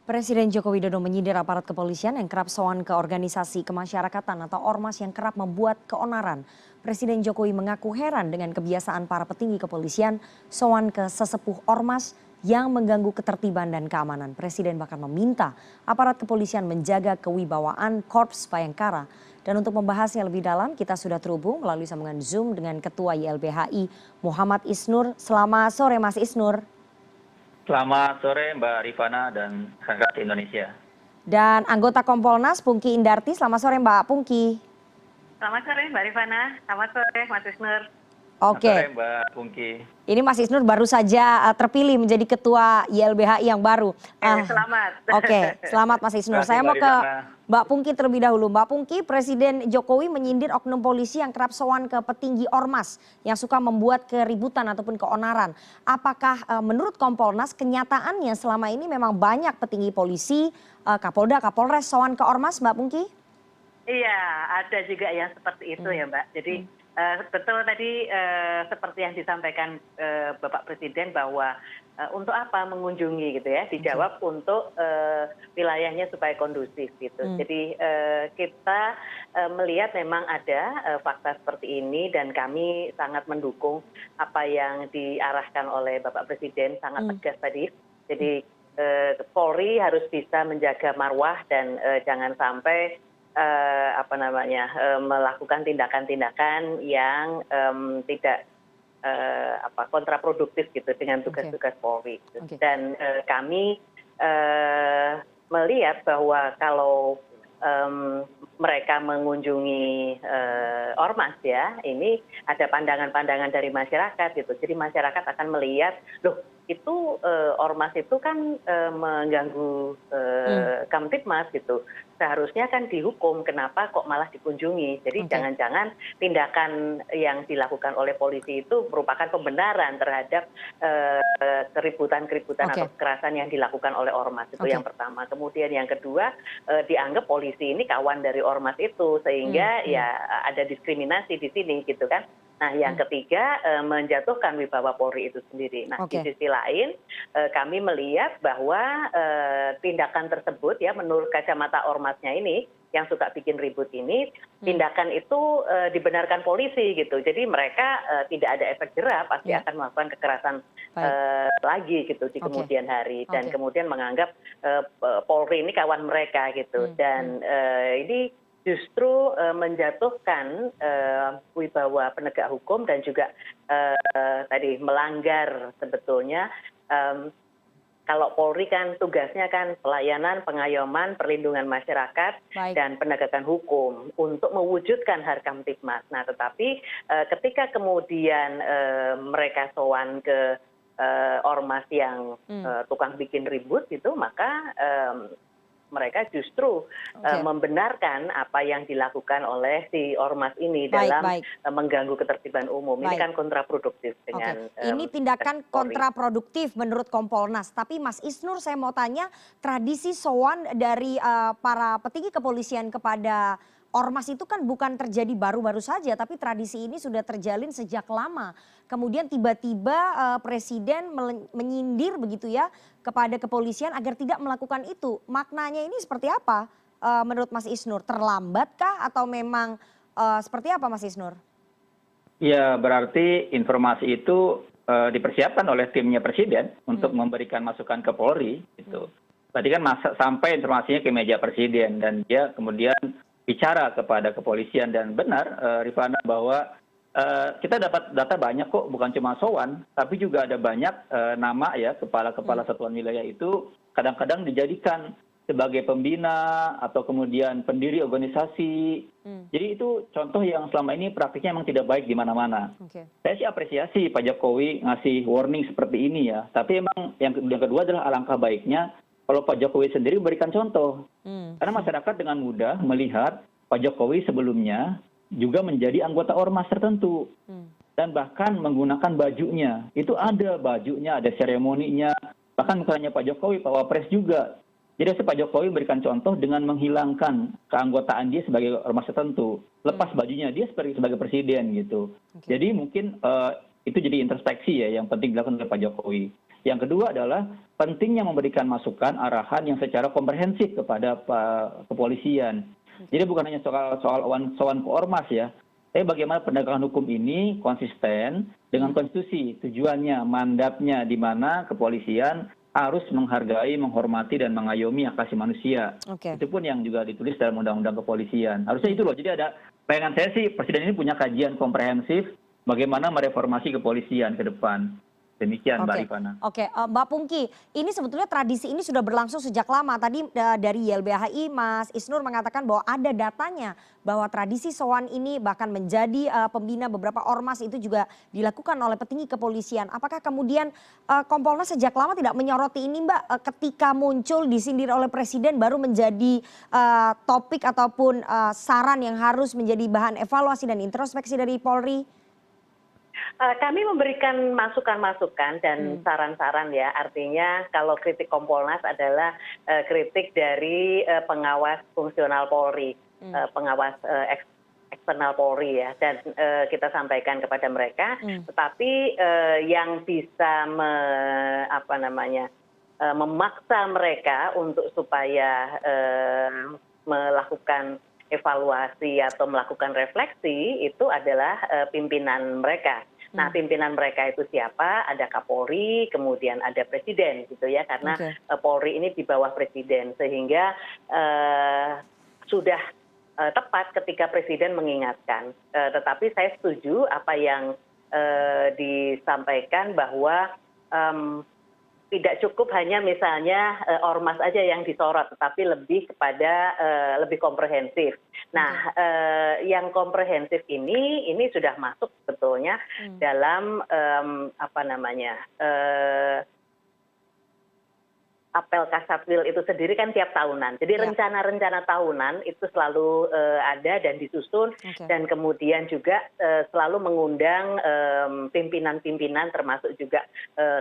Presiden Joko Widodo menyindir aparat kepolisian yang kerap sowan ke organisasi kemasyarakatan atau ormas yang kerap membuat keonaran. Presiden Jokowi mengaku heran dengan kebiasaan para petinggi kepolisian sowan ke sesepuh ormas yang mengganggu ketertiban dan keamanan. Presiden bahkan meminta aparat kepolisian menjaga kewibawaan Korps Bayangkara. Dan untuk membahasnya lebih dalam, kita sudah terhubung melalui sambungan Zoom dengan Ketua YLBHI Muhammad Isnur. Selamat sore Mas Isnur. Selamat sore Mbak Rifana dan rakyat Indonesia. Dan anggota Kompolnas Pungki Indarti, selamat sore Mbak Pungki. Selamat sore Mbak Rifana, selamat sore Mas Isnur. Selamat Oke, sore Mbak Pungki. ini Mas Isnur baru saja terpilih menjadi Ketua YLBHI yang baru. Selamat. Oke, selamat Mas Isnur. Terima kasih, Saya mau Mbak ke Rifana. Mbak Pungki terlebih dahulu. Mbak Pungki, Presiden Jokowi menyindir oknum polisi yang kerap sowan ke petinggi ormas yang suka membuat keributan ataupun keonaran. Apakah menurut Kompolnas kenyataannya selama ini memang banyak petinggi polisi, Kapolda, Kapolres sowan ke ormas, Mbak Pungki? Iya, ada juga yang seperti itu ya Mbak. Jadi betul tadi seperti yang disampaikan Bapak Presiden bahwa untuk apa mengunjungi gitu ya, dijawab untuk wilayahnya supaya kondusif gitu. Jadi kita melihat memang ada fakta seperti ini dan kami sangat mendukung apa yang diarahkan oleh Bapak Presiden, sangat tegas tadi. Jadi Polri harus bisa menjaga marwah dan jangan sampai melakukan tindakan-tindakan yang tidak kontraproduktif gitu dengan tugas-tugas Polri. Dan kami melihat bahwa kalau mereka mengunjungi ormas ya, ini ada pandangan-pandangan dari masyarakat gitu. Jadi masyarakat akan melihat, loh itu ormas itu kan mengganggu Kamtibmas gitu. Seharusnya kan dihukum, kenapa kok malah dikunjungi. Jadi jangan-jangan tindakan yang dilakukan oleh polisi itu merupakan pembenaran terhadap keributan-keributan atau kekerasan yang dilakukan oleh ormas. Itu yang pertama. Kemudian yang kedua, dianggap polisi ini kawan dari ormas itu, sehingga ya ada diskriminasi di sini gitu kan. Nah yang ketiga, menjatuhkan wibawa Polri itu sendiri. Nah di sisi lain kami melihat bahwa tindakan tersebut ya menurut kacamata ormasnya ini yang suka bikin ribut ini, tindakan itu dibenarkan polisi gitu. Jadi mereka tidak ada efek jerah, pasti akan melakukan kekerasan lagi gitu di kemudian hari. Dan kemudian menganggap Polri ini kawan mereka gitu. Dan ini justru menjatuhkan wibawa penegak hukum dan juga tadi melanggar sebetulnya kalau Polri kan tugasnya kan pelayanan, pengayoman, perlindungan masyarakat dan penegakan hukum untuk mewujudkan Harkamtibmas. Nah, tetapi ketika kemudian mereka sowan ke ormas yang tukang bikin ribut gitu, maka mereka justru membenarkan apa yang dilakukan oleh si ormas ini dalam mengganggu ketertiban umum. Ini kan kontraproduktif dengan ini tindakan kontraproduktif menurut Kompolnas. Tapi Mas Isnur, saya mau tanya, tradisi sowan dari para petinggi kepolisian kepada ormas itu kan bukan terjadi baru-baru saja, tapi tradisi ini sudah terjalin sejak lama. Kemudian tiba-tiba Presiden menyindir begitu ya kepada kepolisian agar tidak melakukan itu. Maknanya ini seperti apa menurut Mas Isnur? Terlambatkah atau memang seperti apa Mas Isnur? Ya berarti informasi itu dipersiapkan oleh timnya Presiden untuk memberikan masukan ke Polri. Gitu. Tadi kan sampai informasinya ke meja Presiden dan dia kemudian bicara kepada kepolisian dan benar Rifana bahwa kita dapat data banyak kok, bukan cuma sowan, tapi juga ada banyak nama ya kepala-kepala satuan wilayah itu kadang-kadang dijadikan sebagai pembina atau kemudian pendiri organisasi. Jadi itu contoh yang selama ini praktiknya memang tidak baik di mana-mana. Saya sih apresiasi Pak Jokowi ngasih warning seperti ini ya, tapi emang yang kedua adalah alangkah baiknya kalau Pak Jokowi sendiri memberikan contoh. Karena masyarakat dengan mudah melihat Pak Jokowi sebelumnya juga menjadi anggota ormas tertentu. Dan bahkan menggunakan bajunya. Itu ada bajunya, ada seremoninya. Bahkan misalnya Pak Jokowi, Pak Wapres juga. Jadi Pak Jokowi memberikan contoh dengan menghilangkan keanggotaan dia sebagai ormas tertentu. Lepas bajunya dia sebagai presiden gitu. Jadi mungkin itu jadi introspeksi ya yang penting dilakukan oleh Pak Jokowi. Yang kedua adalah pentingnya memberikan masukan arahan yang secara komprehensif kepada kepolisian. Jadi bukan hanya soal soal ke ormas ya, tapi bagaimana penegakan hukum ini konsisten dengan konstitusi, tujuannya, mandatnya, di mana kepolisian harus menghargai, menghormati, dan mengayomi hak asasi manusia. Oke. Itu pun yang juga ditulis dalam Undang-Undang Kepolisian. Harusnya itu loh. Jadi ada, bayangan saya sih Presiden ini punya kajian komprehensif bagaimana mereformasi kepolisian ke depan. Demikian Mbak Rifana. Oke, Mbak Pungki, ini sebetulnya tradisi ini sudah berlangsung sejak lama. Tadi dari YLBHI Mas Isnur mengatakan bahwa ada datanya bahwa tradisi sowan ini bahkan menjadi pembina beberapa ormas itu juga dilakukan oleh petinggi kepolisian. Apakah kemudian Kompolnas sejak lama tidak menyoroti ini Mbak, ketika muncul disindir oleh Presiden baru menjadi topik ataupun saran yang harus menjadi bahan evaluasi dan introspeksi dari Polri? Kami memberikan masukan-masukan dan saran-saran ya. Artinya kalau kritik Kompolnas adalah kritik dari pengawas fungsional Polri, pengawas eksternal Polri ya. Dan kita sampaikan kepada mereka. Tetapi yang bisa memaksa mereka untuk supaya melakukan evaluasi atau melakukan refleksi itu adalah pimpinan mereka. Nah, pimpinan mereka itu siapa? Ada Kapolri, kemudian ada Presiden gitu ya, karena Polri ini di bawah Presiden, sehingga sudah tepat ketika Presiden mengingatkan. Tetapi saya setuju apa yang disampaikan bahwa tidak cukup hanya misalnya ormas aja yang disorot, tetapi lebih kepada lebih komprehensif. Nah, yang komprehensif ini sudah masuk sebetulnya dalam apel Kasatwil itu sendiri kan tiap tahunan. Jadi rencana-rencana tahunan itu selalu ada dan disusun, dan kemudian juga selalu mengundang pimpinan-pimpinan, termasuk juga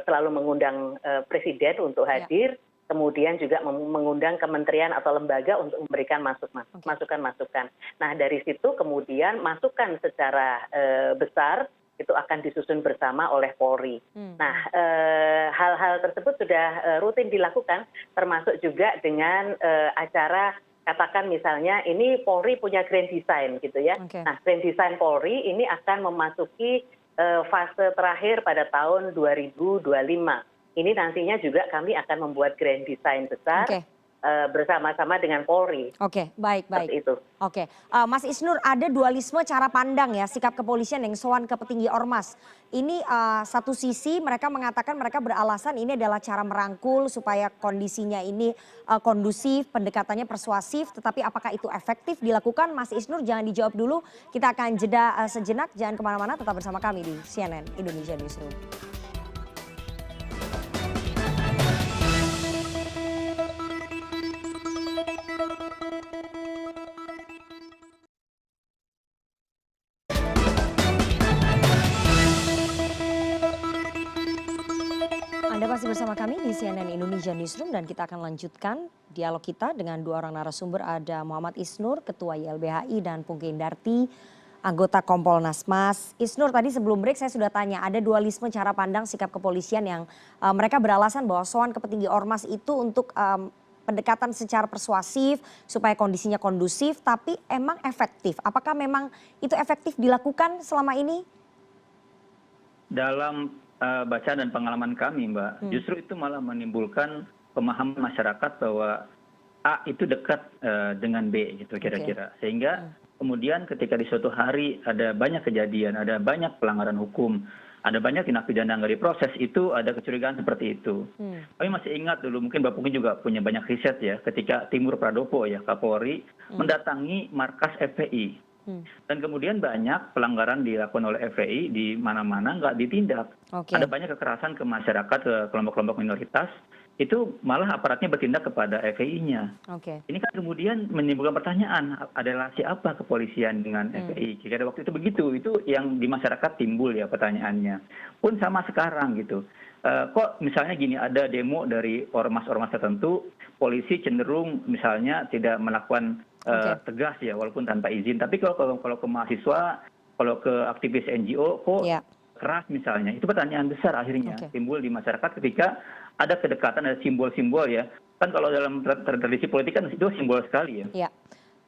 selalu mengundang Presiden untuk hadir, kemudian juga mengundang kementerian atau lembaga untuk memberikan masukan-masukan. Nah, dari situ kemudian masukan secara besar itu akan disusun bersama oleh Polri. Nah, hal-hal tersebut sudah rutin dilakukan, termasuk juga dengan acara, katakan misalnya ini Polri punya grand design gitu ya. Nah, grand design Polri ini akan memasuki fase terakhir pada tahun 2025. Ini nantinya juga kami akan membuat grand design besar bersama-sama dengan Polri. Oke, baik. Itu. Oke, Mas Isnur, ada dualisme cara pandang ya sikap kepolisian yang sowan ke petinggi ormas. Ini satu sisi mereka mengatakan, mereka beralasan ini adalah cara merangkul supaya kondisinya ini kondusif, pendekatannya persuasif. Tetapi apakah itu efektif dilakukan? Mas Isnur, jangan dijawab dulu. Kita akan jeda sejenak, jangan kemana-mana, tetap bersama kami di CNN Indonesia Newsroom. Anda masih bersama kami di CNN Indonesia Newsroom dan kita akan lanjutkan dialog kita dengan dua orang narasumber. Ada Muhammad Isnur, Ketua YLBHI, dan Pungki Indarti, anggota Kompolnas. Mas Isnur, tadi sebelum break saya sudah tanya, ada dualisme cara pandang sikap kepolisian yang mereka beralasan bahwa sowan ke petinggi ormas itu untuk pendekatan secara persuasif supaya kondisinya kondusif, tapi emang efektif. Apakah memang itu efektif dilakukan selama ini? Dalam bacaan dan pengalaman kami, Mbak, justru itu malah menimbulkan pemahaman masyarakat bahwa A itu dekat dengan B gitu kira-kira. Sehingga kemudian ketika di suatu hari ada banyak kejadian, ada banyak pelanggaran hukum, ada banyak tindak pidana nggak diproses, itu ada kecurigaan seperti itu. Kami masih ingat dulu, mungkin Mbak Pungki juga punya banyak riset ya, ketika Timur Pradopo ya, Kapolri mendatangi markas FPI. Dan kemudian banyak pelanggaran dilakukan oleh FPI di mana-mana nggak ditindak. Ada banyak kekerasan ke masyarakat, ke kelompok-kelompok minoritas, itu malah aparatnya bertindak kepada FPI-nya. Ini kan kemudian menimbulkan pertanyaan, ada relasi apa kepolisian dengan FPI? Jika ada waktu itu begitu, itu yang di masyarakat timbul ya pertanyaannya. Pun sama sekarang gitu. Kok misalnya gini, ada demo dari ormas-ormas tertentu, polisi cenderung misalnya tidak melakukan tegas ya, walaupun tanpa izin. Tapi kalau ke mahasiswa, kalau ke aktivis NGO, kok keras misalnya, itu pertanyaan besar akhirnya Oke. timbul di masyarakat ketika ada kedekatan, ada simbol-simbol ya. Kan kalau dalam tradisi politik kan itu simbol sekali ya. Ya.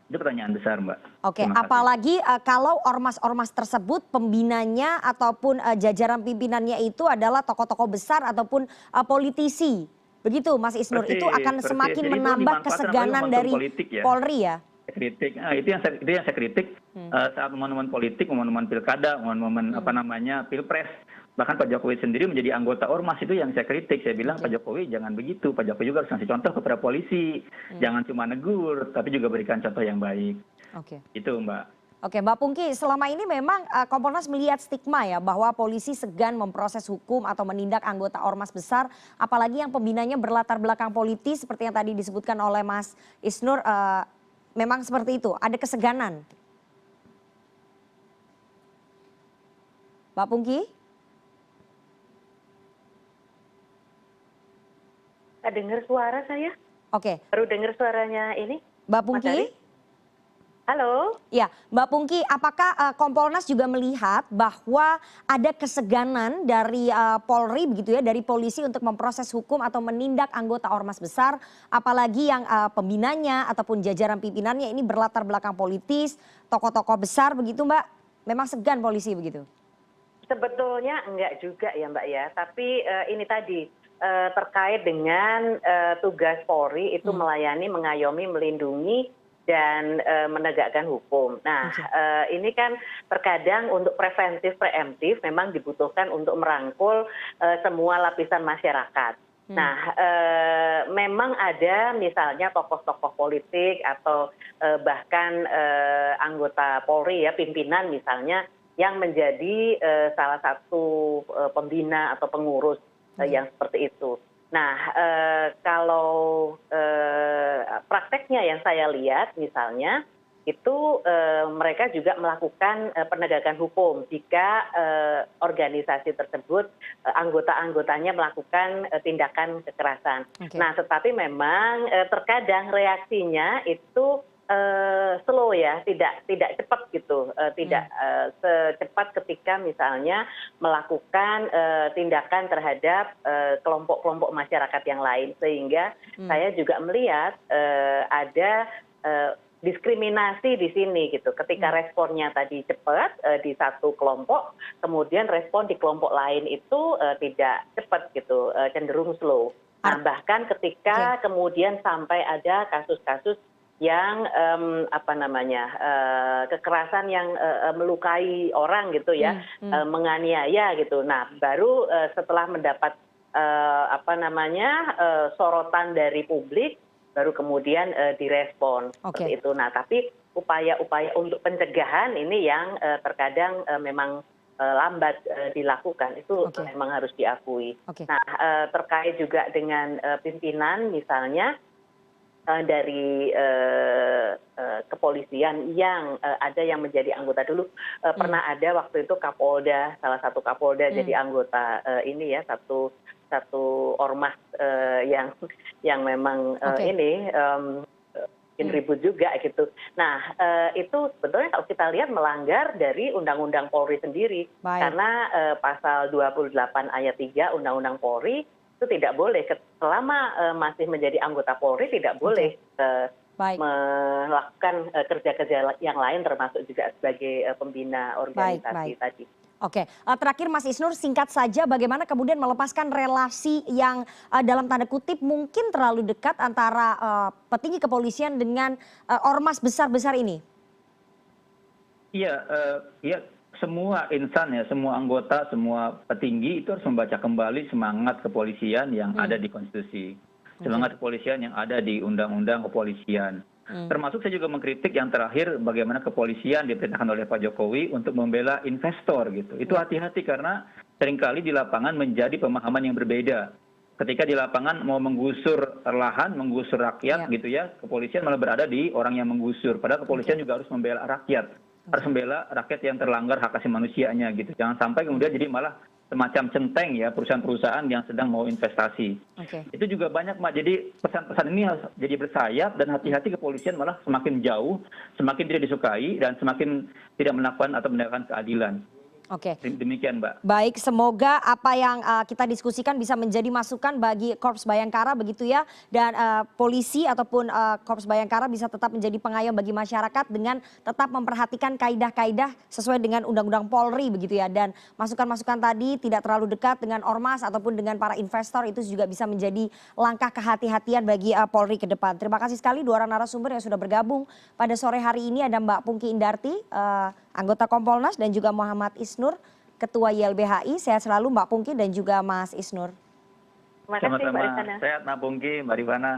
Itu pertanyaan besar, Mbak. Oke, Terima kasih. apalagi kalau ormas-ormas tersebut pembinanya ataupun jajaran pimpinannya itu adalah tokoh-tokoh besar ataupun politisi. Begitu Mas Isnur, itu akan Persis. semakin Jadi itu menambah dimanfaatkan keseganan apalagi dari momentum politik ya. Polri ya. Kritik, itu yang saya kritik saat momen-momen politik, momen-momen pilkada, momen-momen apa namanya pilpres. Bahkan Pak Jokowi sendiri menjadi anggota ormas, itu yang saya kritik. Saya bilang Pak Jokowi jangan begitu. Pak Jokowi juga harus kasih contoh kepada polisi. Jangan cuma negur, tapi juga berikan contoh yang baik. Oke. Itu Mbak. Oke, Mbak Pungki, selama ini memang Kompolnas melihat stigma ya bahwa polisi segan memproses hukum atau menindak anggota ormas besar, apalagi yang pembinanya berlatar belakang politis seperti yang tadi disebutkan oleh Mas Isnur, memang seperti itu, ada keseganan. Mbak Pungki? Nggak dengar suara saya. Oke, Baru dengar suaranya ini. Mbak Mas Pungki? Ari. Halo. Ya, Mbak Pungki, apakah Kompolnas juga melihat bahwa ada keseganan dari Polri begitu ya, dari polisi untuk memproses hukum atau menindak anggota ormas besar, apalagi yang pembinanya ataupun jajaran pimpinannya ini berlatar belakang politis, tokoh-tokoh besar begitu, Mbak? Memang segan polisi begitu? Sebetulnya enggak juga ya Mbak ya, tapi ini tadi terkait dengan tugas Polri itu melayani, mengayomi, melindungi dan menegakkan hukum. Nah, ini kan terkadang untuk preventif, preemptif memang dibutuhkan untuk merangkul semua lapisan masyarakat. Nah, memang ada misalnya tokoh-tokoh politik atau bahkan anggota Polri ya, pimpinan misalnya, yang menjadi salah satu pembina atau pengurus yang seperti itu. Nah, kalau prakteknya yang saya lihat misalnya, itu mereka juga melakukan penegakan hukum jika organisasi tersebut anggota-anggotanya melakukan tindakan kekerasan. Nah, tetapi memang terkadang reaksinya itu slow ya, tidak cepat gitu, tidak secepat ketika misalnya melakukan tindakan terhadap kelompok-kelompok masyarakat yang lain, sehingga saya juga melihat ada diskriminasi di sini gitu. Ketika responnya tadi cepat di satu kelompok, kemudian respon di kelompok lain itu tidak cepat gitu, cenderung slow. Nah, bahkan ketika kemudian sampai ada kasus-kasus yang kekerasan yang melukai orang gitu ya, menganiaya gitu. Nah, baru setelah mendapat sorotan dari publik, baru kemudian direspon seperti itu. Nah, tapi upaya-upaya untuk pencegahan ini yang terkadang memang lambat dilakukan, itu memang harus diakui. Nah, terkait juga dengan pimpinan misalnya dari kepolisian yang ada yang menjadi anggota dulu, pernah ada waktu itu Kapolda, salah satu Kapolda jadi anggota ini ya, satu ormas yang memang ini bikin ribut juga gitu. Nah, itu sebetulnya kalau kita lihat melanggar dari Undang-Undang Polri sendiri. Karena pasal 28 ayat 3 Undang-Undang Polri itu tidak boleh, selama masih menjadi anggota Polri tidak boleh melakukan kerja-kerja yang lain, termasuk juga sebagai pembina organisasi tadi. Oke, terakhir Mas Isnur, singkat saja bagaimana kemudian melepaskan relasi yang dalam tanda kutip mungkin terlalu dekat antara petinggi kepolisian dengan ormas besar-besar ini? Iya, semua insan ya, semua anggota, semua petinggi itu harus membaca kembali semangat kepolisian yang ada di konstitusi. Semangat kepolisian yang ada di undang-undang kepolisian. Termasuk saya juga mengkritik yang terakhir bagaimana kepolisian diperintahkan oleh Pak Jokowi untuk membela investor gitu. Itu hati-hati karena seringkali di lapangan menjadi pemahaman yang berbeda. Ketika di lapangan mau menggusur lahan, menggusur rakyat gitu ya, kepolisian malah berada di orang yang menggusur. Padahal kepolisian juga harus membela rakyat. Harus membela rakyat yang terlanggar hak asasi manusianya gitu. Jangan sampai kemudian jadi malah semacam centeng ya perusahaan-perusahaan yang sedang mau investasi. Itu juga banyak Mbak. Jadi pesan-pesan ini harus jadi bersayap dan hati-hati kepolisian malah semakin jauh, semakin tidak disukai dan semakin tidak melakukan atau menegakkan keadilan. Oke. Demikian, Mbak. Baik, semoga apa yang kita diskusikan bisa menjadi masukan bagi Korps Bayangkara begitu ya. Dan polisi ataupun Korps Bayangkara bisa tetap menjadi pengayom bagi masyarakat dengan tetap memperhatikan kaidah-kaidah sesuai dengan Undang-Undang Polri begitu ya. Dan masukan-masukan tadi tidak terlalu dekat dengan ormas ataupun dengan para investor itu juga bisa menjadi langkah kehati-hatian bagi Polri ke depan. Terima kasih sekali dua orang narasumber yang sudah bergabung pada sore hari ini. Ada Mbak Pungki Indarti, anggota Kompolnas, dan juga Muhammad Isnur, Ketua YLBHI. Sehat selalu Mbak Pungki dan juga Mas Isnur. Terima kasih Mbak Sama-sama. Rifana. Sehat, Mbak Pungki, Mbak Rifana.